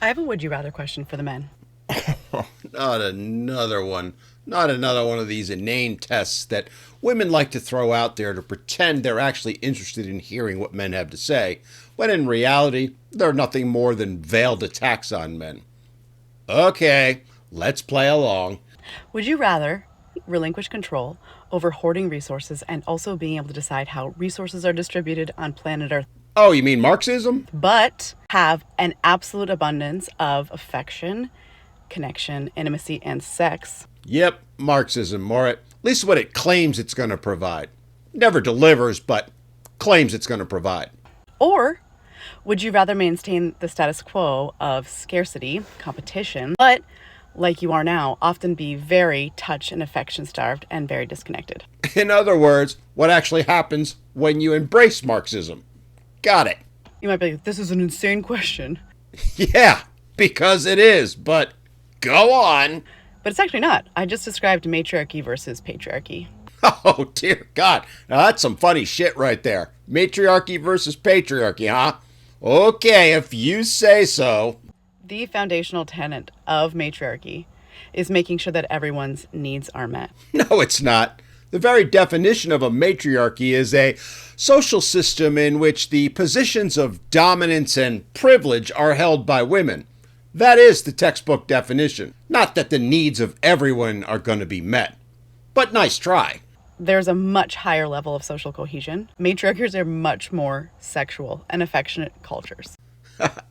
I have a would you rather question for the men. Not another one. Not another one of these inane tests that women like to throw out there to pretend they're actually interested in hearing what men have to say, when in reality, they're nothing more than veiled attacks on men. Okay, let's play along. Would you rather relinquish control over hoarding resources and also being able to decide how resources are distributed on planet Earth, Oh, you mean Marxism? but have an absolute abundance of affection, connection, intimacy, and sex? Yep, Marxism, or at least what it claims it's going to provide. Never delivers, but claims it's going to provide. Or would you rather maintain the status quo of scarcity, competition, but like you are now, often be very touch and affection starved and very disconnected? In other words, what actually happens when you embrace Marxism. Got it. You might be like, this is an insane question. Yeah, because it is, but go on. But it's actually not. I just described matriarchy versus patriarchy. Oh, dear God. Now, that's some funny shit right there. Matriarchy versus patriarchy, huh? Okay, if you say so. The foundational tenet of matriarchy is making sure that everyone's needs are met. No, it's not. The very definition of a matriarchy is a social system in which the positions of dominance and privilege are held by women. That is the textbook definition. Not that the needs of everyone are going to be met. But nice try. There's a much higher level of social cohesion. Matriarchies are much more sexual and affectionate cultures.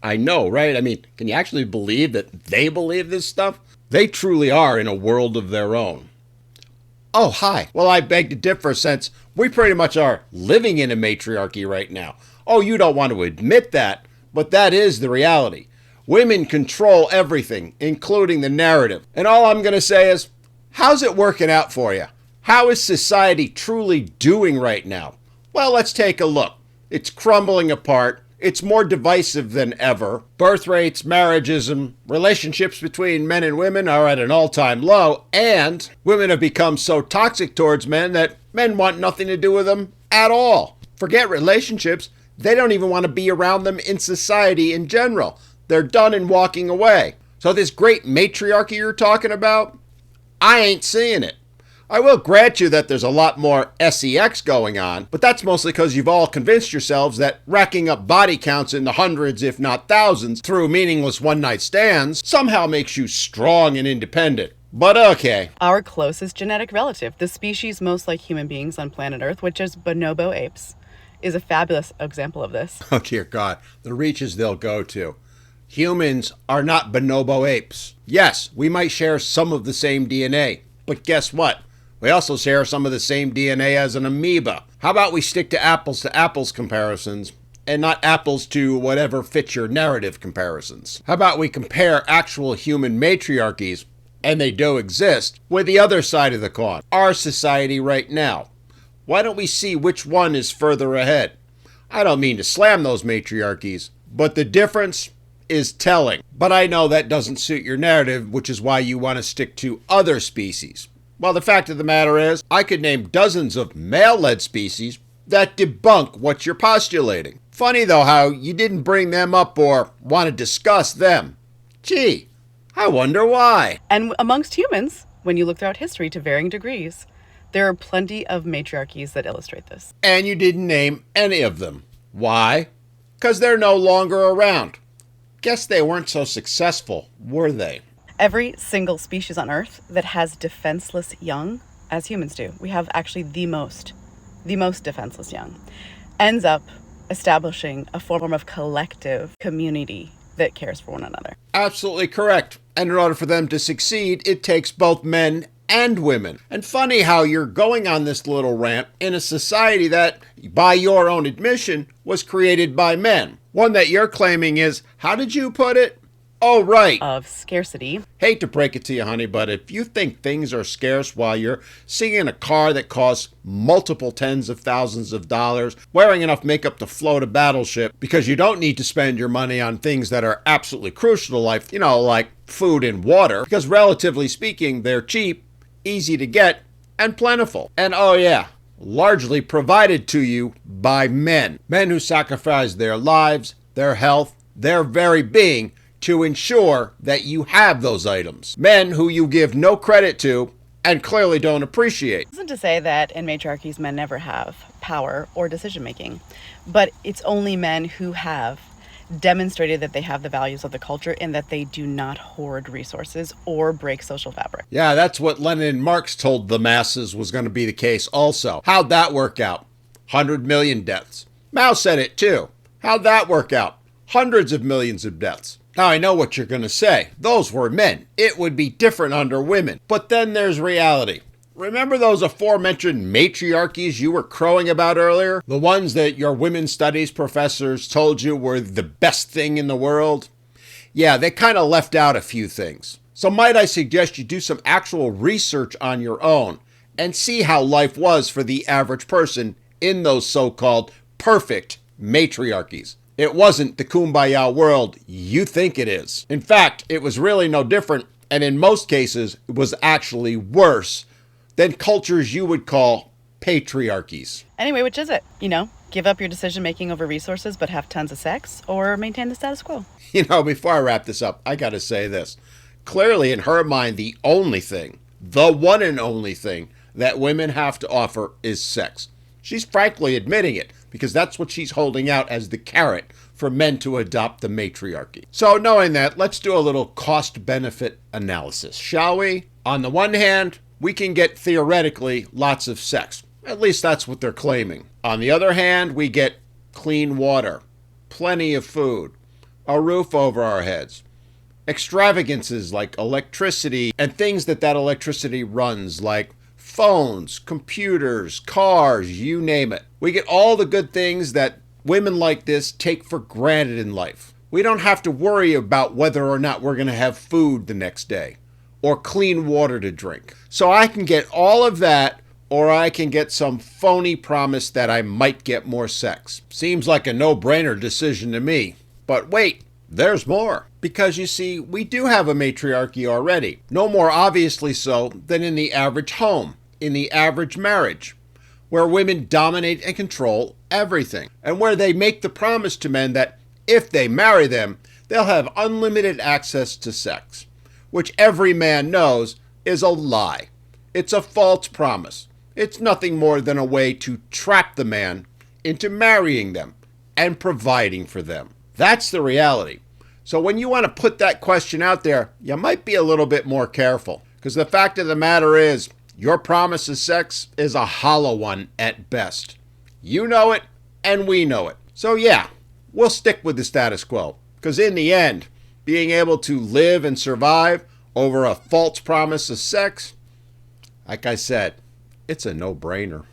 I know, right? I mean, can you actually believe that they believe this stuff? They truly are in a world of their own. Oh, hi. Well, I beg to differ since we pretty much are living in a matriarchy right now. Oh, you don't want to admit that, but that is the reality. Women control everything, including the narrative. And all I'm going to say is, how's it working out for you? How is society truly doing right now? Well, let's take a look. It's crumbling apart. It's more divisive than ever. Birth rates, marriages, and relationships between men and women are at an all-time low. And women have become so toxic towards men that men want nothing to do with them at all. Forget relationships. They don't even want to be around them in society in general. They're done and walking away. So this great matriarchy you're talking about, I ain't seeing it. I will grant you that there's a lot more sex going on, but that's mostly because you've all convinced yourselves that racking up body counts in the hundreds, if not thousands, through meaningless one-night stands somehow makes you strong and independent. But okay. Our closest genetic relative, the species most like human beings on planet Earth, which is bonobo apes, is a fabulous example of this. Oh, dear God. The reaches they'll go to. Humans are not bonobo apes. Yes, we might share some of the same DNA, but guess what? We also share some of the same DNA as an amoeba. How about we stick to apples comparisons and not apples to whatever fits your narrative comparisons? How about we compare actual human matriarchies, and they do exist, with the other side of the coin, our society right now? Why don't we see which one is further ahead? I don't mean to slam those matriarchies, but the difference is telling. But I know that doesn't suit your narrative, which is why you want to stick to other species. Well, the fact of the matter is, I could name dozens of male-led species that debunk what you're postulating. Funny, though, how you didn't bring them up or want to discuss them. Gee, I wonder why. And amongst humans, when you look throughout history to varying degrees, there are plenty of matriarchies that illustrate this. And you didn't name any of them. Why? Because they're no longer around. Guess they weren't so successful, were they? Every single species on Earth that has defenseless young, as humans do, we have actually the most defenseless young, ends up establishing a form of collective community that cares for one another. Absolutely correct. And in order for them to succeed, it takes both men and women. And funny how you're going on this little rant in a society that, by your own admission, was created by men. One that you're claiming is, how did you put it? Oh, right. Of scarcity. Hate to break it to you, honey, but if you think things are scarce while you're sitting in a car that costs multiple tens of thousands of dollars, wearing enough makeup to float a battleship because you don't need to spend your money on things that are absolutely crucial to life, like food and water, because relatively speaking, they're cheap, easy to get, and plentiful. And oh yeah, largely provided to you by men. Men who sacrifice their lives, their health, their very being to ensure that you have those items. Men who you give no credit to and clearly don't appreciate. Isn't to say that in matriarchies men never have power or decision making, but it's only men who have demonstrated that they have the values of the culture and that they do not hoard resources or break social fabric. Yeah, that's what Lenin and Marx told the masses was going to be the case also. How'd that work out? 100 million deaths. Mao said it too. How'd that work out? Hundreds of millions of deaths. Now, I know what you're going to say. Those were men. It would be different under women. But then there's reality. Remember those aforementioned matriarchies you were crowing about earlier? The ones that your women's studies professors told you were the best thing in the world? Yeah, they kind of left out a few things. So might I suggest you do some actual research on your own and see how life was for the average person in those so-called perfect matriarchies. It wasn't the kumbaya world you think it is. In fact, it was really no different, and in most cases, it was actually worse than cultures you would call patriarchies. Anyway, which is it? Give up your decision making over resources but have tons of sex, or maintain the status quo? Before I wrap this up, I gotta say this. Clearly, in her mind, the only thing, the one and only thing that women have to offer is sex. She's frankly admitting it, because that's what she's holding out as the carrot for men to adopt the matriarchy. So knowing that, let's do a little cost-benefit analysis, shall we? On the one hand, we can get theoretically lots of sex. At least that's what they're claiming. On the other hand, we get clean water, plenty of food, a roof over our heads, extravagances like electricity and things that electricity runs, like phones, computers, cars, you name it. We get all the good things that women like this take for granted in life. We don't have to worry about whether or not we're going to have food the next day or clean water to drink. So I can get all of that, or I can get some phony promise that I might get more sex. Seems like a no-brainer decision to me. But wait, there's more. Because you see, we do have a matriarchy already. No more obviously so than in the average home, in the average marriage, where women dominate and control everything, and where they make the promise to men that if they marry them, they'll have unlimited access to sex, which every man knows is a lie. It's a false promise. It's nothing more than a way to trap the man into marrying them and providing for them. That's the reality. So when you want to put that question out there, you might be a little bit more careful, because the fact of the matter is, your promise of sex is a hollow one at best. You know it, and we know it. So yeah, we'll stick with the status quo, because in the end, being able to live and survive over a false promise of sex, like I said, it's a no-brainer.